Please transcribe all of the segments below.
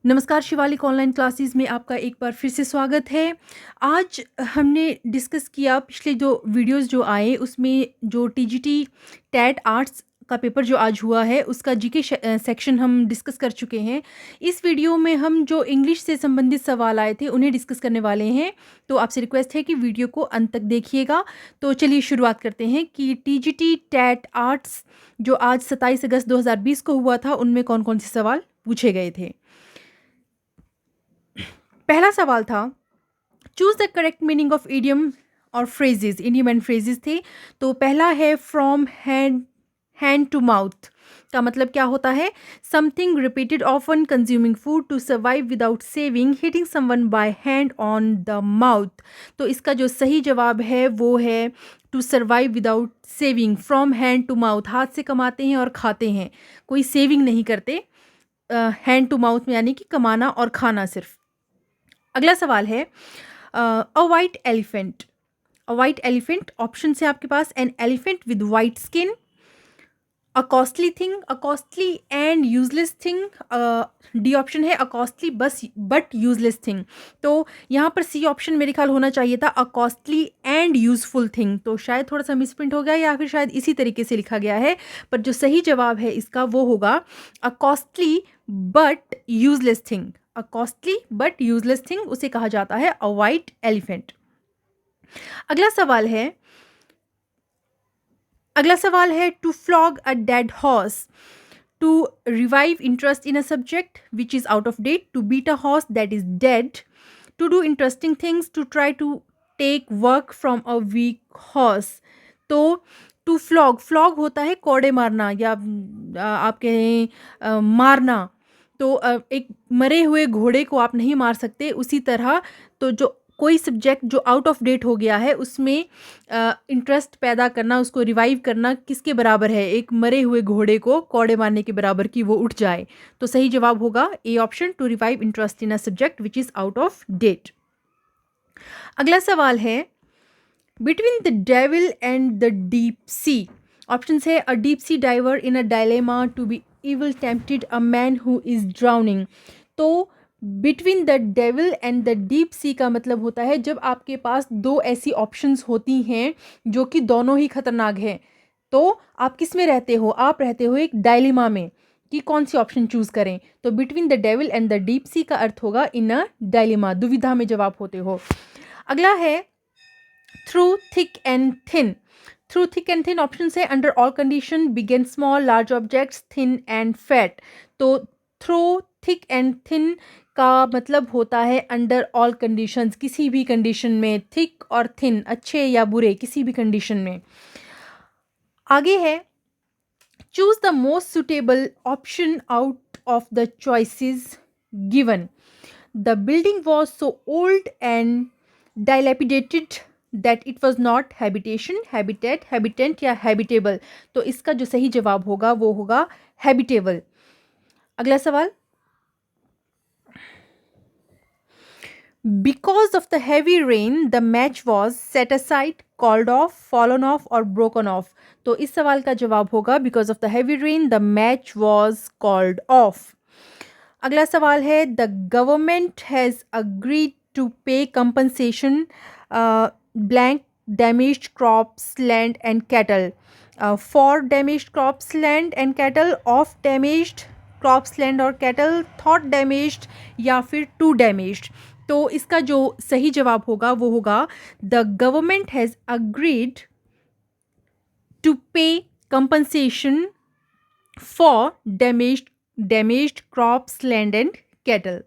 नमस्कार, Shivalik online classes में आपका एक बार फिर से स्वागत है। आज हमने डिस्कस किया पिछले जो वीडियोस जो आए उसमें जो टीजीटी टैट आर्ट्स का पेपर जो आज हुआ है उसका जीके सेक्शन हम डिस्कस कर चुके हैं। इस वीडियो में हम जो इंग्लिश से संबंधित सवाल आए थे उन्हें डिस्कस करने वाले हैं। तो आपसे रिक्वेस्ट है कि वीडियो को अंत तक देखिएगा। तो चलिए शुरुआत करते हैं कि टीजीटी टैट आर्ट्स जो आज 27 अगस्त 2020 को हुआ था उनमें कौन कौन से सवाल पूछे गए थे। पहला सवाल था choose the correct meaning of idiom और फ्रेजेस। इडियम एंड फ्रेजेस थे। तो पहला है फ्रॉम हैंड टू माउथ का मतलब क्या होता है? Something repeated often, consuming food to survive without saving, hitting someone by hand on the mouth. तो इसका जो सही जवाब है वो है to survive without saving. From hand to mouth, हाथ से कमाते हैं और खाते हैं, कोई सेविंग नहीं करते। हैंड टू माउथ में यानी कि कमाना और खाना सिर्फ। अगला सवाल है a white elephant. A white elephant option है आपके पास an elephant with white skin, a costly thing, a costly and useless thing. D option है a costly bus but useless thing. तो यहाँ पर सी ऑप्शन मेरे ख्याल होना चाहिए था अ कॉस्टली एंड यूजफुल थिंग। तो शायद थोड़ा सा मिसप्रिंट हो गया या फिर शायद इसी तरीके से लिखा गया है, पर जो सही जवाब है इसका वो होगा a costly but useless thing. A costly but useless thing उसे कहा जाता है अ वाइट एलिफेंट। अगला सवाल है to flog a dead horse, to revive interest in a subject which is out of date, to beat a horse that is dead, to do interesting things, to try to take work from a weak horse। तो to flog होता है कोड़े मारना या आप कहें मारना। तो एक मरे हुए घोड़े को आप नहीं मार सकते, उसी तरह तो जो कोई सब्जेक्ट जो आउट ऑफ डेट हो गया है उसमें इंटरेस्ट पैदा करना, उसको रिवाइव करना किसके बराबर है? एक मरे हुए घोड़े को कौड़े मारने के बराबर कि वो उठ जाए। तो सही जवाब होगा A option, to revive interest in a subject which is out of date. अगला सवाल है between the devil and the deep sea. Option है a deep sea diver in a dilemma to be evil tempted a man who is drowning। तो between the devil and the deep sea का मतलब होता है जब आपके पास दो ऐसी ऑप्शंस होती हैं जो कि दोनों ही खतरनाक हैं। तो आप किस में रहते हो? आप रहते हो एक डायलेमा में कि कौन सी ऑप्शन चूज करें। तो between the devil and the deep sea का अर्थ होगा इन अ डायलेमा, दुविधा में जब आप होते हो। अगला है through thick and thin. Through thick and thin option है under all condition, big and small, large objects, thin and fat. तो थ्रू थिक एंड थिन का मतलब होता है अंडर ऑल कंडीशंस, किसी भी कंडीशन में, थिक और थिन, अच्छे या बुरे, किसी भी कंडीशन में। आगे है choose the most suitable option out of the choices given. The building was so old and dilapidated that it was not habitation, habitat, habitant या habitable। तो इसका जो सही जवाब होगा वो होगा habitable। अगला सवाल because of the heavy rain the match was set aside, called off, fallen off और broken off। तो इस सवाल का जवाब होगा because of the heavy rain the match was called off। अगला सवाल है the government has agreed to pay compensation blank damaged crops land and cattle, for damaged crops land and cattle, of damaged crops land और cattle, thought damaged या फिर to damaged. तो इसका जो सही जवाब होगा वो होगा the government has agreed to pay compensation for damaged crops land and cattle.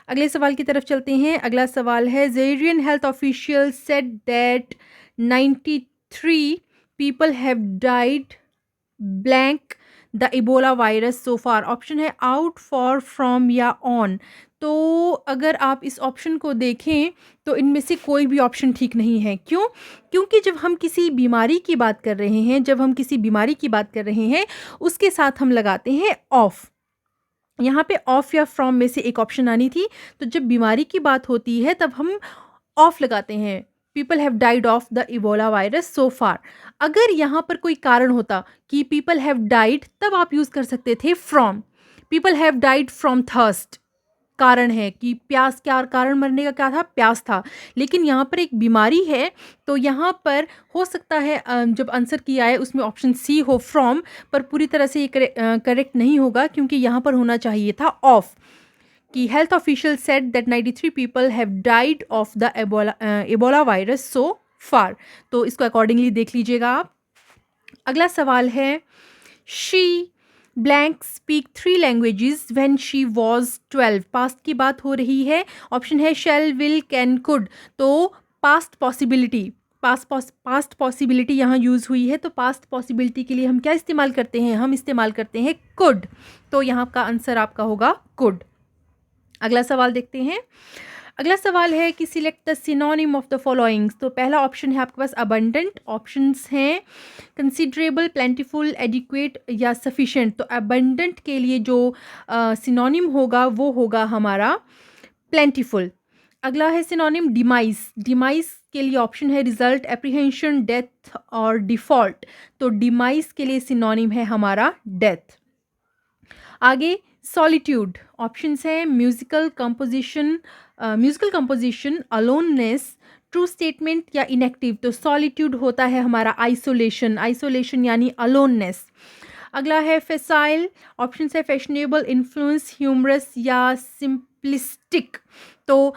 अगले सवाल की तरफ चलते हैं। अगला सवाल है Zairean health official said that 93 people have died blank the Ebola virus so far. Option है आउट, फॉर, फ्रॉम या ऑन। तो अगर आप इस ऑप्शन को देखें तो इनमें से कोई भी ऑप्शन ठीक नहीं है। क्यों? क्योंकि जब हम किसी बीमारी की बात कर रहे हैं उसके साथ हम लगाते हैं ऑफ। यहाँ पे ऑफ या फ्रॉम में से एक ऑप्शन आनी थी। तो जब बीमारी की बात होती है तब हम ऑफ लगाते हैं। People have died of the Ebola virus so far. अगर यहाँ पर कोई कारण होता कि पीपल हैव डाइड, तब आप यूज़ कर सकते थे from. People have died from thirst, कारण है कि प्यास, क्या कारण मरने का क्या था, प्यास था। लेकिन यहाँ पर एक बीमारी है, तो यहाँ पर हो सकता है जब आंसर किया है उसमें ऑप्शन सी हो फ्रॉम, पर पूरी तरह से ये करेक्ट नहीं होगा, क्योंकि यहाँ पर होना चाहिए था ऑफ, कि health official said that 93 people have died of the Ebola virus so far. तो इसको अकॉर्डिंगली देख लीजिएगा आप। अगला सवाल है, she blank speak 3 languages when she was 12। Past की बात हो रही है। ऑप्शन है शेल, विल, कैन, कुड। तो पास्ट पॉसिबिलिटी, पास्ट पॉसिबिलिटी यहाँ यूज़ हुई है, तो पास्ट पॉसिबिलिटी के लिए हम क्या इस्तेमाल करते हैं, हम इस्तेमाल करते हैं कुड। तो यहाँ का आंसर आपका होगा कुड। अगला सवाल देखते हैं। अगला सवाल है कि select the synonym of the followings. तो पहला ऑप्शन है आपके पास अबंडेंट, ऑप्शंस हैं कंसिडरेबल, प्लेंटीफुल, एडिक्वेट या सफिशिएंट। तो अबंडेंट के लिए जो सिनोनिम होगा वो होगा हमारा प्लेंटीफुल। अगला है सिनोनिम डिमाइस। डिमाइस के लिए ऑप्शन है रिजल्ट, एप्रीहेंशन, डेथ और डिफॉल्ट। तो डिमाइस के लिए सिनोनिम है हमारा डेथ। आगे सॉलिट्यूड, ऑप्शंस है musical composition, aloneness, true statement या इनएक्टिव। तो सॉलिट्यूड होता है हमारा आइसोलेशन, आइसोलेशन यानी अलोननेस। अगला है फेसाइल, ऑप्शन है फैशनेबल, इन्फ्लुएंस, ह्यूमरस या सिंपलिस्टिक। तो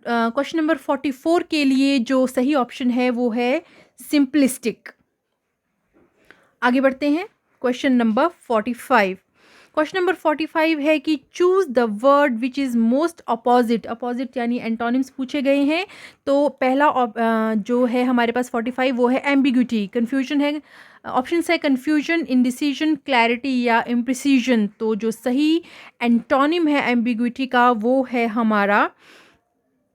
क्वेश्चन नंबर 44 के लिए जो सही ऑप्शन है वो है सिंपलिस्टिक। आगे बढ़ते हैं क्वेश्चन नंबर 45। क्वेश्चन नंबर 45 है कि choose the word which is most opposite. Opposite यानी एंटोनिम्स पूछे गए हैं। तो पहला जो है हमारे पास 45 वो है एम्बिग्यूटी, कन्फ्यूजन है। ऑप्शन है कन्फ्यूजन, इंडिसीजन, क्लैरिटी या इम्प्रिसीजन। तो जो सही एंटोनिम है एम्बिग्यूटी का वो है हमारा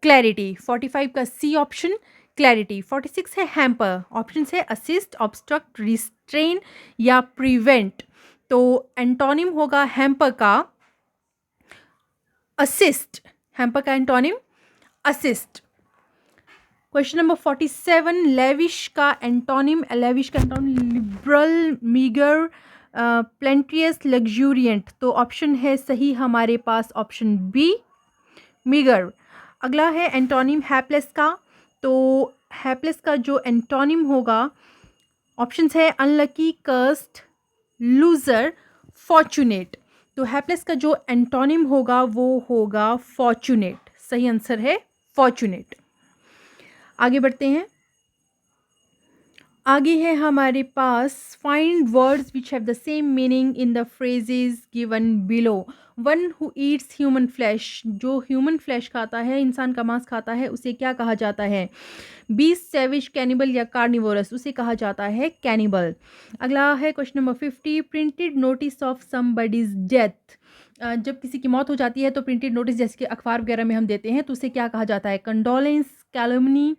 क्लैरिटी। 45 का सी ऑप्शन क्लैरिटी। 46 है हैम्पर, ऑप्शन है असिस्ट, ऑब्स्ट्रक्ट, रिस्ट्रेन या प्रिवेंट। तो एंटोनिम होगा हैम्पर का असिस्ट, हैम्पर का antonym assist. Question number 47, lavish का एंटोनिम, लिबरल, मीगर, प्लेंटियस, लग्जूरियंट। तो ऑप्शन है सही हमारे पास ऑप्शन बी मीगर। अगला है एंटोनिम हैप्लेस का। तो हैप्लेस का जो एंटोनिम होगा, ऑप्शंस है अनलकी, कर्स्ड, लूजर, फॉर्चुनेट। तो हैप्लेस का जो एंटोनिम होगा वो होगा फॉर्चुनेट। सही आंसर है फॉर्चुनेट। आगे बढ़ते हैं। आगे है हमारे पास find words which have the same meaning in the phrases given below. One who eats human flesh, जो ह्यूमन फ्लैश खाता है, इंसान का मांस खाता है, उसे क्या कहा जाता है? बीस्ट, सैविज, कैनिबल या कार्निवोरस, उसे कहा जाता है कैनिबल। अगला है question number 50, printed notice of somebody's death. जब किसी की मौत हो जाती है तो प्रिंटेड नोटिस जैसे कि अखबार वगैरह में हम देते हैं, तो उसे क्या कहा जाता है? कंडोलेंस, कैलमनी,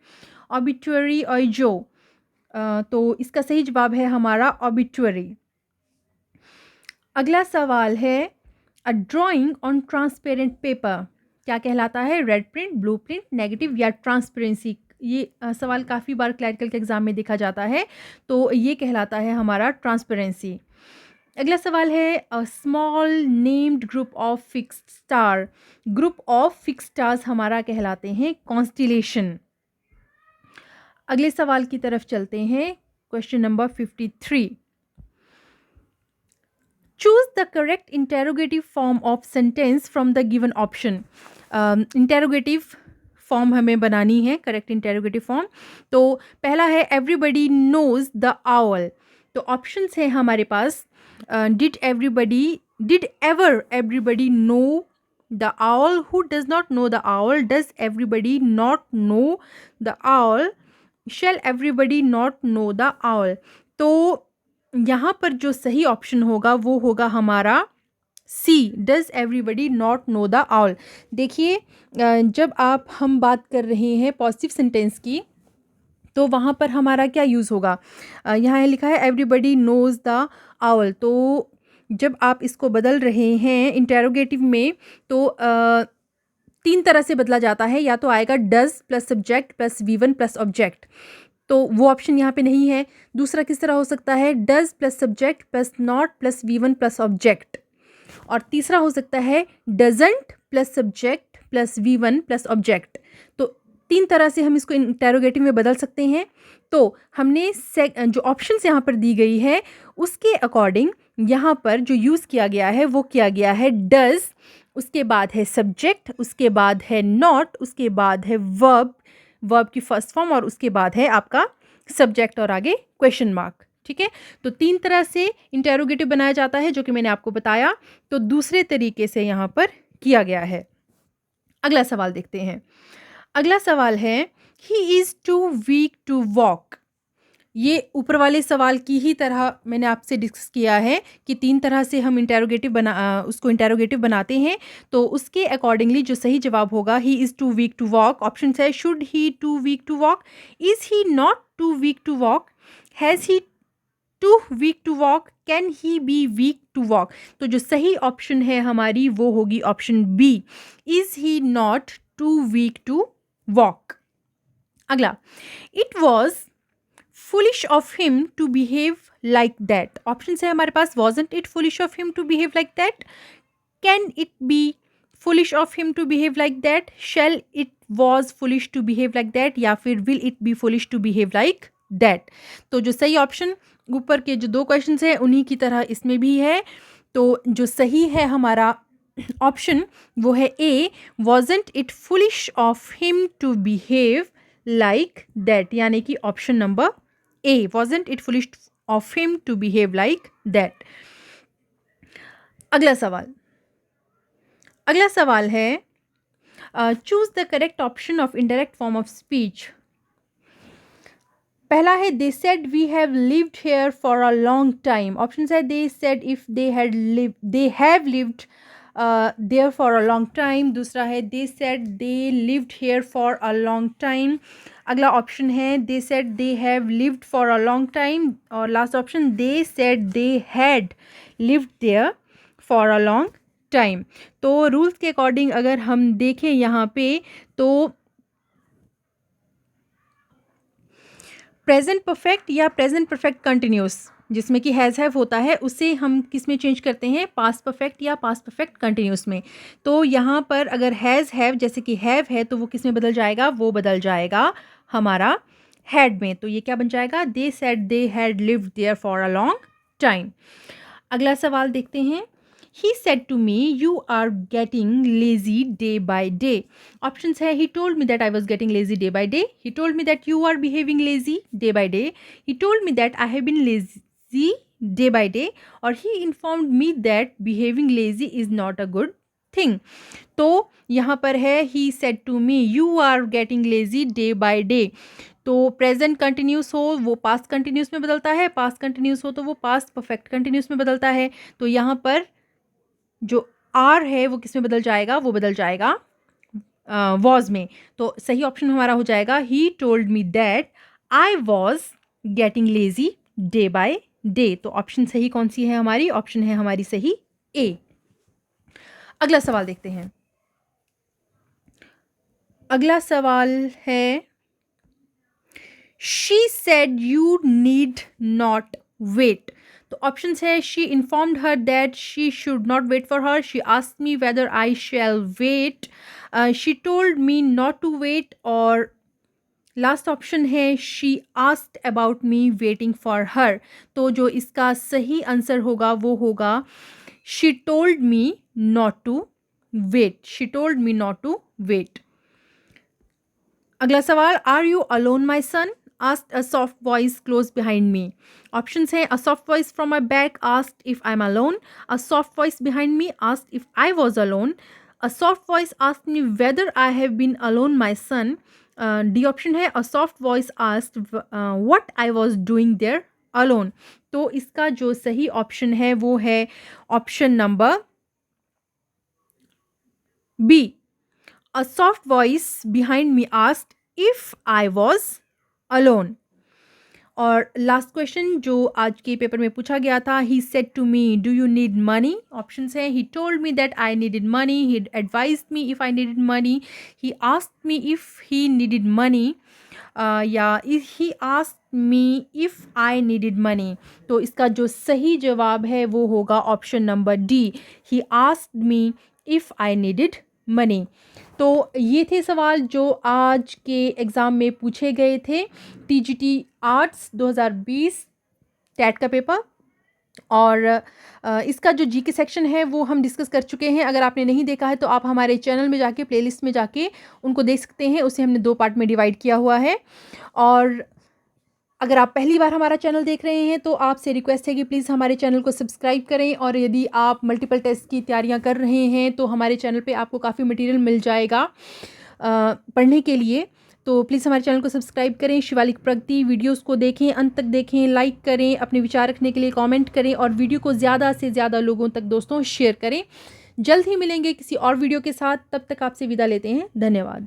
ऑबिट्यूरी और जो। तो इसका सही जवाब है हमारा ऑबिट्यूरी। अगला सवाल है अ ड्राइंग ऑन ट्रांसपेरेंट पेपर क्या कहलाता है? Red print, blue print, negative या ट्रांसपेरेंसी। ये सवाल काफ़ी बार क्लैरिकल के एग्जाम में देखा जाता है, तो ये कहलाता है हमारा ट्रांसपेरेंसी। अगला सवाल है a small named group of fixed star. Group of fixed stars हमारा कहलाते हैं कॉन्स्टिलेशन। अगले सवाल की तरफ चलते हैं, question number 53। Choose the correct interrogative form of sentence from the given option. Interrogative form हमें बनानी है, करेक्ट इंटेरोगेटिव फॉर्म। तो पहला है एवरीबडी नोज द आउल। तो ऑप्शंस है हमारे पास did ever everybody know the owl, who does not know the owl, does everybody not know the owl, shall everybody not know the owl. तो यहाँ पर जो सही ऑप्शन होगा वो होगा हमारा C, does everybody not know the owl. देखिए जब हम बात कर रहे हैं पॉजिटिव सेंटेंस की, तो वहाँ पर हमारा क्या यूज़ होगा? यहाँ लिखा है एवरीबडी नोज द आउल। तो जब आप इसको बदल रहे हैं इंटेरोगेटिव में, तो 3 तरह से बदला जाता है। या तो आएगा does plus subject plus V1 plus object, तो वो ऑप्शन यहाँ पे नहीं है। दूसरा किस तरह हो सकता है? Does plus subject plus not plus V1 plus object. और तीसरा हो सकता है doesn't plus subject plus V1 plus object. तो 3 तरह से हम इसको इंटेरोगेटिव में बदल सकते हैं। तो हमने जो ऑप्शंस यहाँ पर दी गई है उसके अकॉर्डिंग यहाँ पर जो यूज़ किया गया है वो किया गया है डज, उसके बाद है सब्जेक्ट, उसके बाद है नॉट, उसके बाद है वर्ब की फर्स्ट फॉर्म, और उसके बाद है आपका सब्जेक्ट और आगे क्वेश्चन मार्क। ठीक है, तो 3 तरह से इंटेरोगेटिव बनाया जाता है जो कि मैंने आपको बताया। तो दूसरे तरीके से यहाँ पर किया गया है। अगला सवाल देखते हैं। अगला सवाल है he is too weak to walk. ये ऊपर वाले सवाल की ही तरह मैंने आपसे डिस्कस किया है कि 3 तरह से हम उसको इंटेरोगेटिव बनाते हैं। तो उसके अकॉर्डिंगली जो सही जवाब होगा he is too weak to walk. Option है should he too weak to walk, is he not too weak to walk, has he too weak to walk, can he be weak to walk. तो जो सही option है हमारी वो होगी option B, is he not too weak to walk. अगला, it was foolish of him to behave like that। Option है हमारे पास wasn't it foolish of him to behave like that, can it be foolish of him to behave like that, shall it was foolish to behave like that, या फिर will it be foolish to behave like that। तो जो सही option ऊपर के जो 2 question है उन्हीं की तरह इसमें भी है। तो जो सही है हमारा ऑप्शन वो है ए, wasn't it foolish of him to behave like that, यानी कि option number A, wasn't it foolish of him to behave like that। अगला सवाल है choose the correct option of indirect form of speech. पहला है they said we have lived here for a long time. Option है they said if they have lived there for a long time. दूसरा है they said they lived here for a long time. अगला option है they said they have lived for a long time, और last option they said they had lived there for a long time. तो rules के according अगर हम देखें यहाँ पे तो प्रेजेंट परफेक्ट या प्रेजेंट परफेक्ट कंटिन्यूस जिसमें कि हैज़ हैव होता है उसे हम किस में चेंज करते हैं, पास्ट परफेक्ट या पास्ट परफेक्ट कंटिन्यूस में। तो यहाँ पर अगर हैज़ हैव जैसे कि हैव है तो वो किस में बदल जाएगा, वो बदल जाएगा हमारा हैड में। तो ये क्या बन जाएगा, they said they had lived there for a long time. अगला सवाल देखते हैं। He said to me, you are getting lazy day by day। Options है he told me that I was getting lazy day by day, he told me that you are behaving lazy day by day, he told me that I have been lazy day by day, और he informed me that behaving lazy is not a good thing। तो यहाँ पर है he said to me you are getting lazy day by day। तो present continuous हो वो past continuous में बदलता है, पास्ट कंटिन्यूस हो तो वो पास्ट परफेक्ट कंटिन्यूस में बदलता है। तो यहाँ पर जो आर है वो किस में बदल जाएगा, वो बदल जाएगा वॉज में। तो सही ऑप्शन हमारा हो जाएगा ही told me that I was getting lazy day by day. तो ऑप्शन सही कौन सी है हमारी, ऑप्शन है हमारी सही ए। अगला सवाल देखते हैं। अगला सवाल है she said you need not wait. तो ऑप्शन है she informed her that she should not wait for her, she asked me whether I shall wait, she told me not to wait, और लास्ट ऑप्शन है she asked about me waiting for her. तो जो इसका सही answer होगा वो होगा she told me not to wait, she told me not to wait. अगला सवाल, are you alone my son asked a soft voice close behind me। Options है a soft voice from my back asked if I'm alone, a soft voice behind me asked if I was alone, a soft voice asked me whether I have been alone my son, D option है a soft voice asked what I was doing there alone। तो इसका जो सही option है वो है option number B, a soft voice behind me asked if I was alone. और last question जो आज के पेपर में पूछा गया था, he said to me do you need money. Option है he told me that I needed money, he advised me if I needed money, he asked me if he needed money, या he asked me if I needed money. तो इसका जो सही जवाब है वो होगा option number D, he asked me if I needed money. तो ये थे सवाल जो आज के एग्ज़ाम में पूछे गए थे, टीजीटी आर्ट्स 2020 टैट का पेपर। और इसका जो जीके सेक्शन है वो हम डिस्कस कर चुके हैं। अगर आपने नहीं देखा है तो आप हमारे चैनल में जाके प्लेलिस्ट में जाके उनको देख सकते हैं। उसे हमने 2 पार्ट में डिवाइड किया हुआ है। और अगर आप पहली बार हमारा चैनल देख रहे हैं तो आपसे रिक्वेस्ट है कि प्लीज़ हमारे चैनल को सब्सक्राइब करें। और यदि आप मल्टीपल टेस्ट की तैयारियां कर रहे हैं तो हमारे चैनल पे आपको काफ़ी मटेरियल मिल जाएगा पढ़ने के लिए। तो प्लीज़ हमारे चैनल को सब्सक्राइब करें। शिवालिक प्रगति वीडियोस को देखें, अंत तक देखें, लाइक करें, अपने विचार रखने के लिए कमेंट करें और वीडियो को ज़्यादा से ज़्यादा लोगों तक दोस्तों शेयर करें। जल्द ही मिलेंगे किसी और वीडियो के साथ, तब तक आपसे विदा लेते हैं। धन्यवाद।